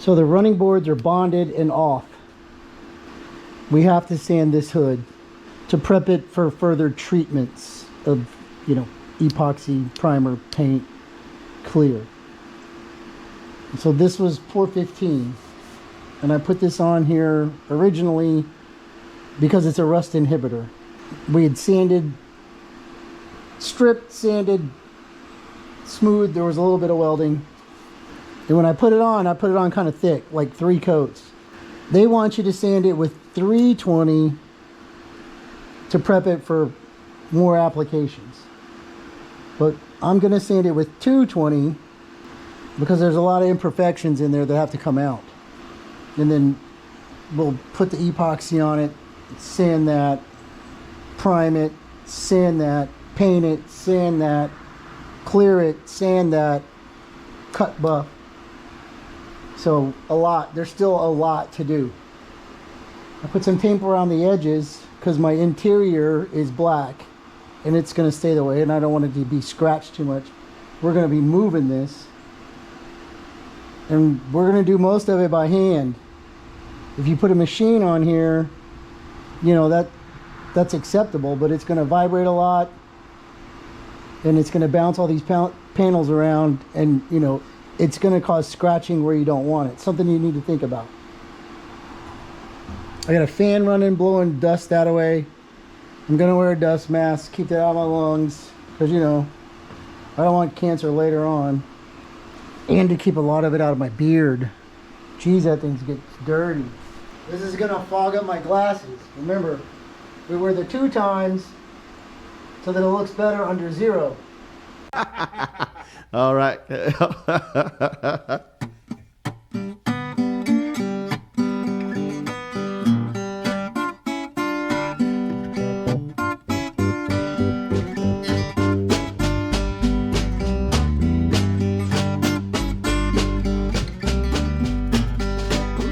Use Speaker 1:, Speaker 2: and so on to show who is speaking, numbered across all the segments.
Speaker 1: So the running boards are bonded and off. We have to sand this hood to prep it for further treatments of, you know, epoxy, primer, paint, clear. So this was 415, and I put this on here originally because it's a rust inhibitor. We had sanded, stripped, sanded, smooth. There was a little bit of welding. And when I put it on kind of thick, like 3 coats. They want you to sand it with 320 to prep it for more applications. But I'm going to sand it with 220 because there's a lot of imperfections in there that have to come out. And then we'll put the epoxy on it, sand that, prime it, sand that, paint it, sand that, clear it, sand that, cut buff. So a lot, there's still a lot to do. I put some tape around the edges because my interior is black and it's going to stay the way, and I don't want it to be scratched too much. We're going to be moving this, and we're going to do most of it by hand. If you put a machine on here, you know, that's acceptable, but it's going to vibrate a lot and it's going to bounce all these panels around, and you know, it's going to cause scratching where you don't want it. Something you need to think about. I got a fan running, blowing dust that away. I'm going to wear a dust mask, keep that out of my lungs, because, you know, I don't want cancer later on. And to keep a lot of it out of my beard. Geez, that thing gets dirty. This is going to fog up my glasses. Remember, we wear the 2 times so that it looks better under 0.
Speaker 2: All right.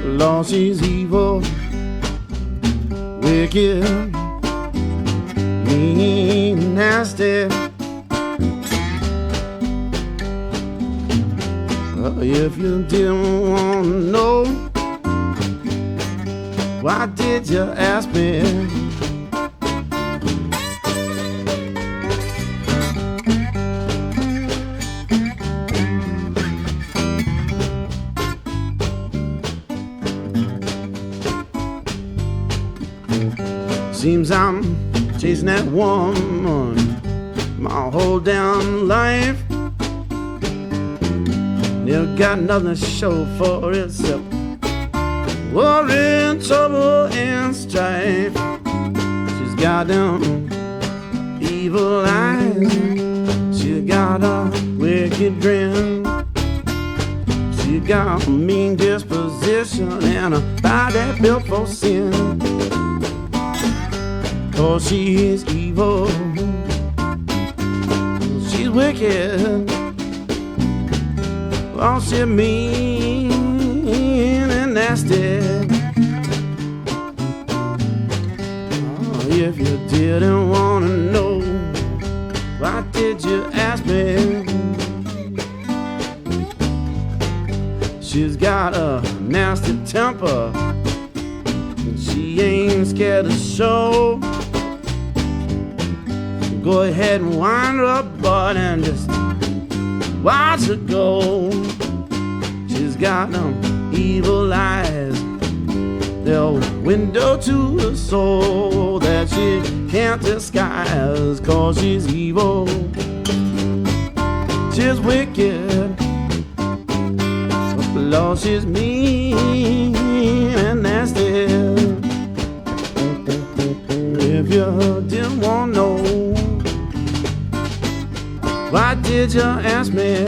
Speaker 2: Lord, she's evil, wicked, mean, nasty. If you didn't want to know, why did you ask me? Seems I'm chasing that woman my whole damn life. Never got nothing to show for it except worry, trouble, and strife. She's got them evil eyes. She got a wicked grin. She got a mean disposition and a body built for sin. Oh, she's evil, she's wicked, oh, she's mean and nasty. Oh, if you didn't want to know, why did you ask me? She's got a nasty temper, and she ain't scared to show. Go ahead and wind her up, bud, and just watch her go. She's got them evil eyes, they're a window to the soul that she can't disguise. 'Cause she's evil, she's wicked, Lord, she's mean and nasty. If you didn't want to know, why did you ask me?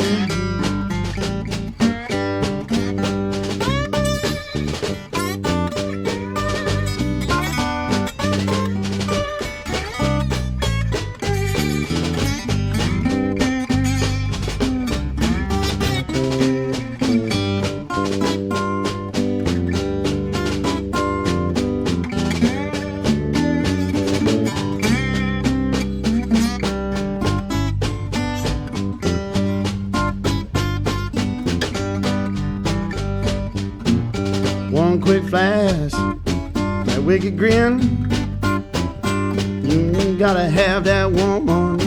Speaker 2: quick flash, that wicked grin. You gotta have that woman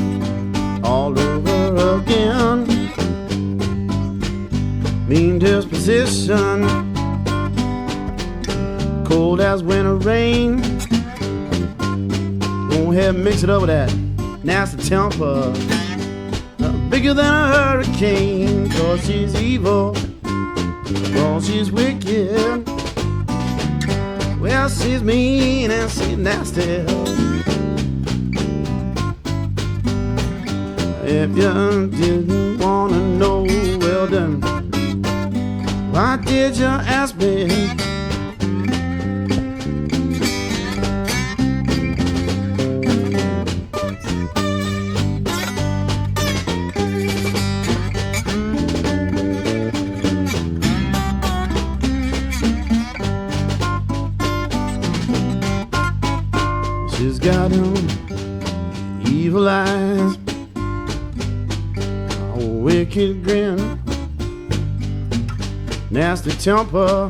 Speaker 2: all over again. Mean disposition, cold as winter rain. Go ahead and mix it up with that nasty temper, bigger than a hurricane. Cause she's evil, cause she's wicked. Well, she's mean and she's nasty. If you didn't wanna know, well then, why did you ask me? She's got evil eyes, a wicked grin, nasty temper,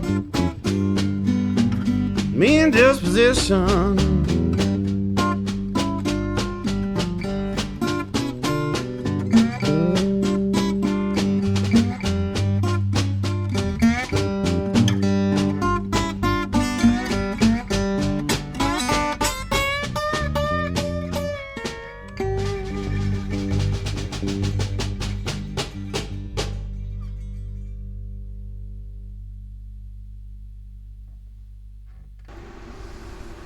Speaker 2: mean disposition.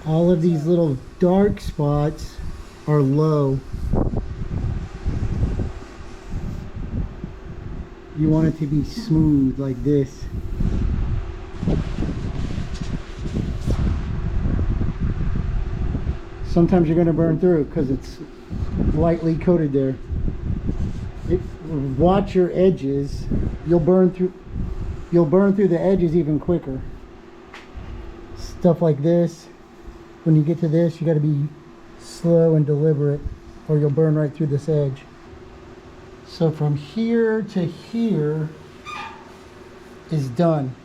Speaker 1: All of these little dark spots are low. You want it to be smooth like this. Sometimes you're going to burn through it because it's lightly coated there. Watch your edges. You'll burn through the edges even quicker. Stuff like this. When you get to this, you got to be slow and deliberate or you'll burn right through this edge. So from here to here is done.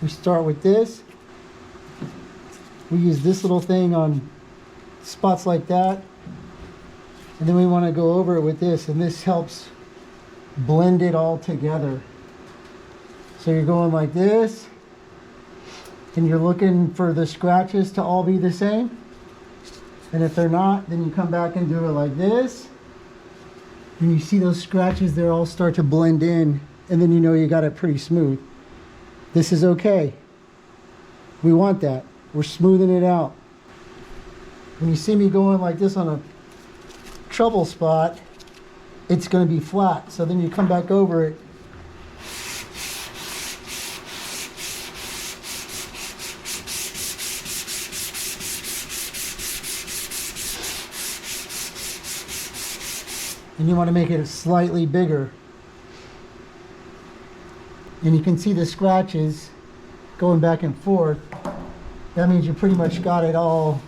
Speaker 1: We start with this. We use this little thing on spots like that. And then we want to go over it with this, and this helps blend it all together. So you're going like this. And you're looking for the scratches to all be the same. And if they're not, then you come back and do it like this. And you see those scratches, they all start to blend in. And then you know you got it pretty smooth. This is okay. We want that. We're smoothing it out. When you see me going like this on a trouble spot, it's going to be flat. So then you come back over it. And you want to make it slightly bigger. And you can see the scratches going back and forth. That means you pretty much got it all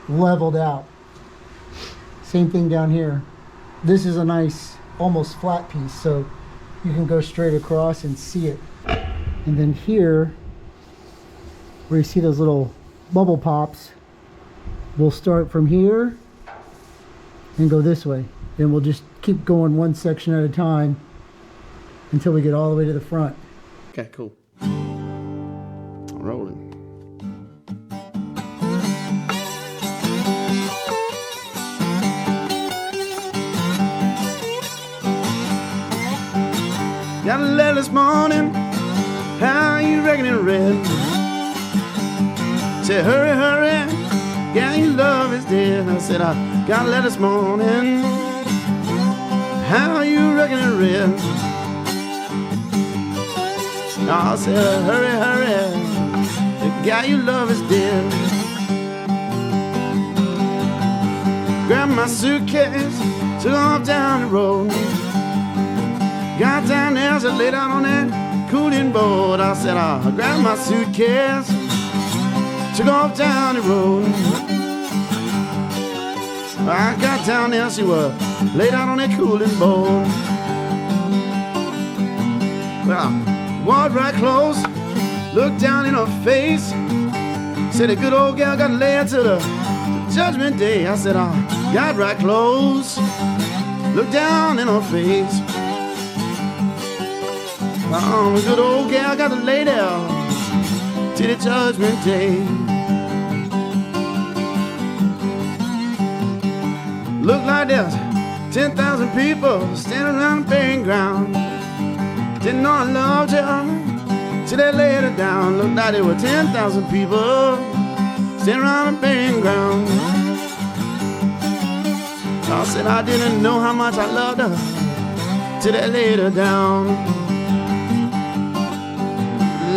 Speaker 1: leveled out. Same thing down here. This is a nice, almost flat piece, so you can go straight across and see it. And then here, where you see those little bubble pops, we'll start from here and go this way, and we'll just keep going one section at a time until we get all the way to the front.
Speaker 2: Okay, cool. Rolling. Got a letter this morning, how you reckon it read? Said hurry, hurry, yeah, your love is dead. I said I got a letter this morning, how you reckon it read? I said hurry, hurry, the guy you love is dead. Grabbed my suitcase, took off down the road. Got down there, so laid out on that cooling board. I said I grabbed my suitcase, took off down the road. I got down there, she was laid out on that cooling board. Well, I walked right close Looked down in her face, said the good old gal got laid to the judgment day. I said, I got right close, looked down in her face. The good old gal got to lay down to the judgment day. Looked like there's 10,000 people standing around the burying ground. Didn't know I loved her till they laid her down. Looked like there were 10,000 people standing around the burying ground. I said I didn't know how much I loved her till they laid her down.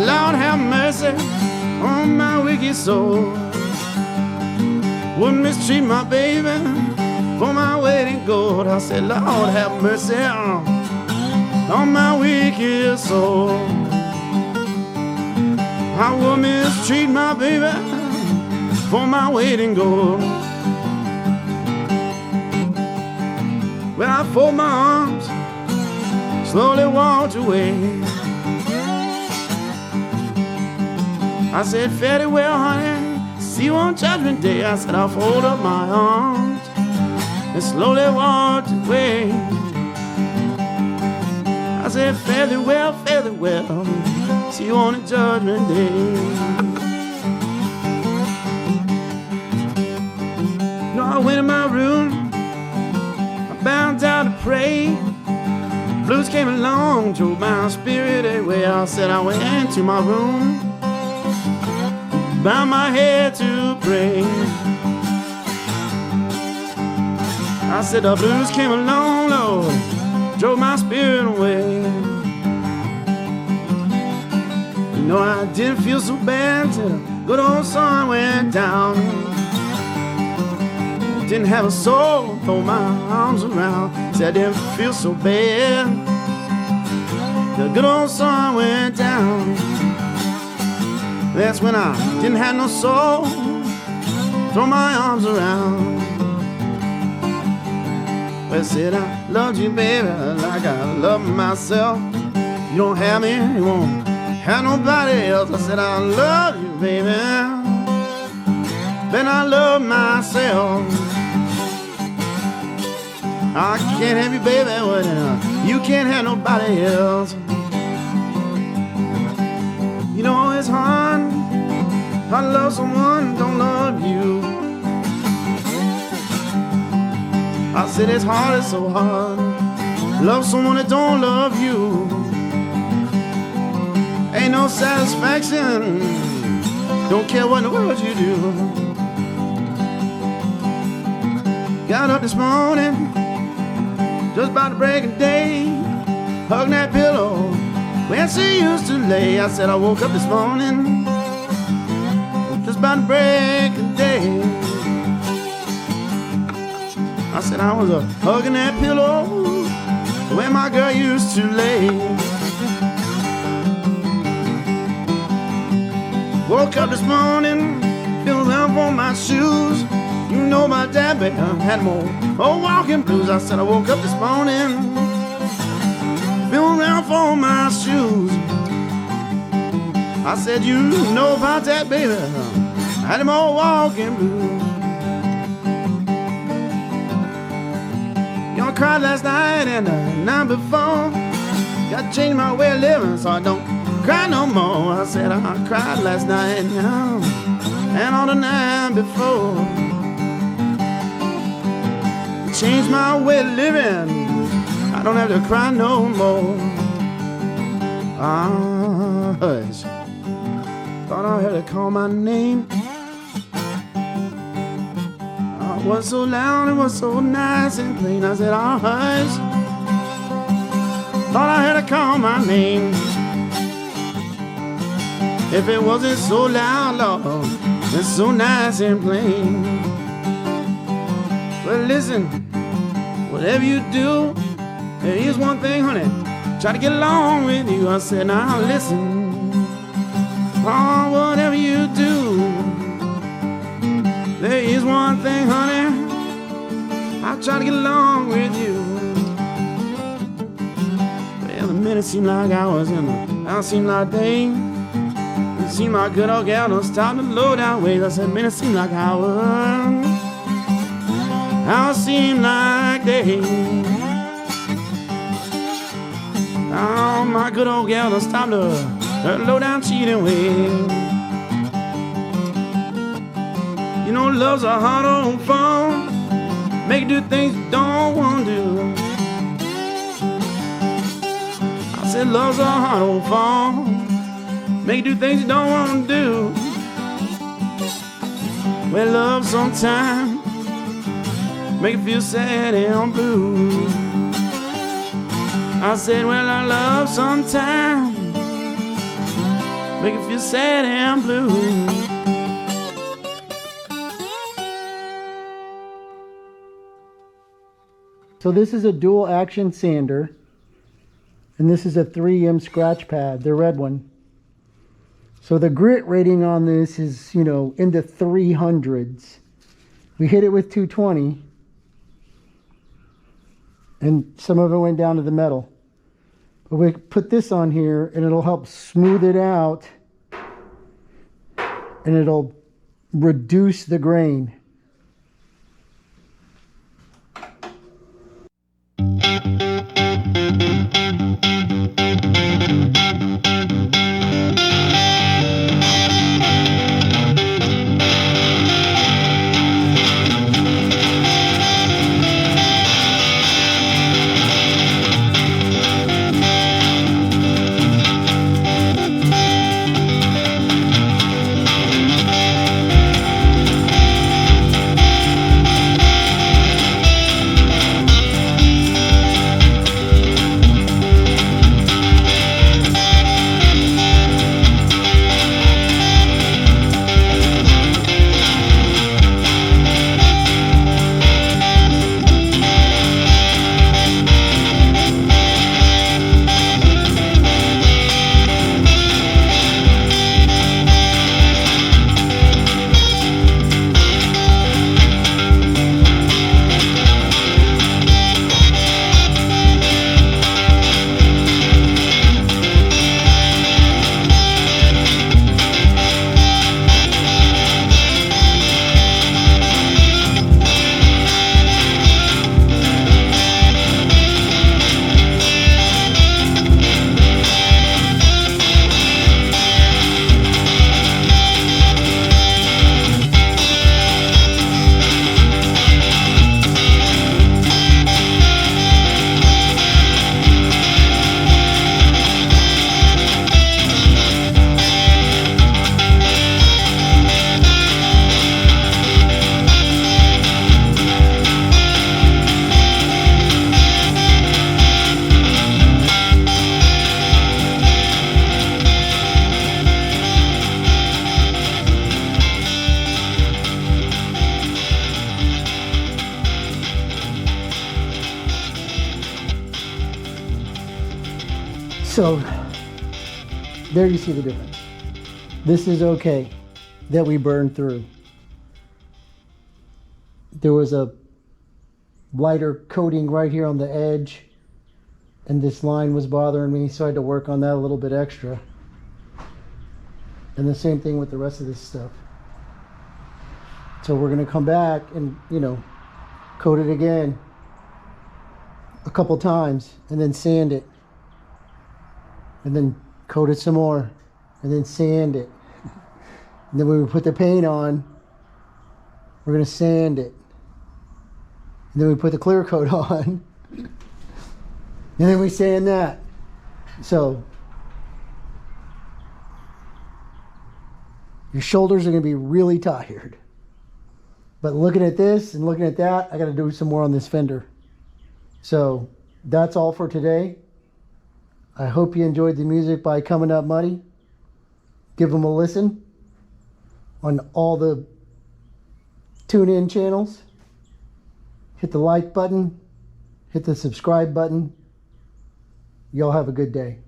Speaker 2: Lord have mercy on my wicked soul. Wouldn't mistreat my baby for my wedding gold. I said, Lord have mercy on my wicked soul. I would mistreat my baby for my wedding gold. Well, I fold my arms, slowly walked away. I said, fare thee well, honey, see you on Judgment Day. I said, I'll fold up my arms and slowly walked away. I said, fare thee well, see you on the Judgment Day. You know, I went in my room, I bowed down to pray. Blues came along, drove my spirit away. I said, I went into my room, bow my head to pray. I said the blues came along, Lord, drove my spirit away. You know, I didn't feel so bad till the good old sun went down. Didn't have a soul, throw my arms around. Said I didn't feel so bad. The good old sun went down. That's when I didn't have no soul, throw my arms around. Well, I said I loved you, baby, like I love myself. You don't have me, you won't have nobody else. I said I love you, baby, then I love myself. I can't have you, baby, when you can't have nobody else. You know it's hard, I love someone who don't love you. I said it's hard, it's so hard, love someone that don't love you. Ain't no satisfaction, don't care what in the world you do. Got up this morning, just about to break a day, hugging that pillow where she used to lay. I said I woke up this morning, just about to break a day. I said I was hugging that pillow where my girl used to lay. Woke up this morning, feeling around for my shoes. You know my dad had more walking blues. I said I woke up this morning, feeling around for my shoes. I said, you know about that, baby, I had them all walking blues. You know, I cried last night and the night before. Got to change my way of living so I don't cry no more. I said I cried last night and on the night before. Change my way of living, I don't have to cry no more. Ah, hush, thought I heard her call my name. I was so loud, it was so nice and plain. I said, ah, hush, thought I heard her call my name. If it wasn't so loud, Lord, it's so nice and plain. Well, listen, whatever you do, there is one thing, honey, try to get along with you. I said, now listen, oh, whatever you do, there is one thing, honey, I'll try to get along with you. Well, the minutes seemed like hours and the hours seemed like days. It seemed like good old gal don't stop the low down ways. I said, man, it seemed like hours. Hours seem like days. Oh, my good old gal don't stop the low down cheating ways. You know, love's a hard old phone. Make you do things you don't want to do. I said, love's a hard old phone. Make you do things you don't want to do. Well, love sometimes make you feel sad and blue. I said, well, I love sometimes make you feel sad and blue.
Speaker 1: So this is a dual action sander, and this is a 3M scratch pad, the red one. So the grit rating on this is, you know, in the 300s. We hit it with 220, and some of it went down to the metal. But we put this on here, and it'll help smooth it out, and it'll reduce the grain. So there you see the difference. This is okay that we burned through. There was a lighter coating right here on the edge, and this line was bothering me, so I had to work on that a little bit extra. And the same thing with the rest of this stuff. So we're going to come back and, you know, coat it again a couple times, and then sand it, and then coat it some more, and then sand it. And then when we put the paint on, we're going to sand it. And then we put the clear coat on, and then we sand that. So your shoulders are going to be really tired. But looking at this and looking at that, I got to do some more on this fender. So that's all for today. I hope you enjoyed the music by Coming Up Muddy. Give them a listen on all the tune-in channels. Hit the like button. Hit the subscribe button. Y'all have a good day.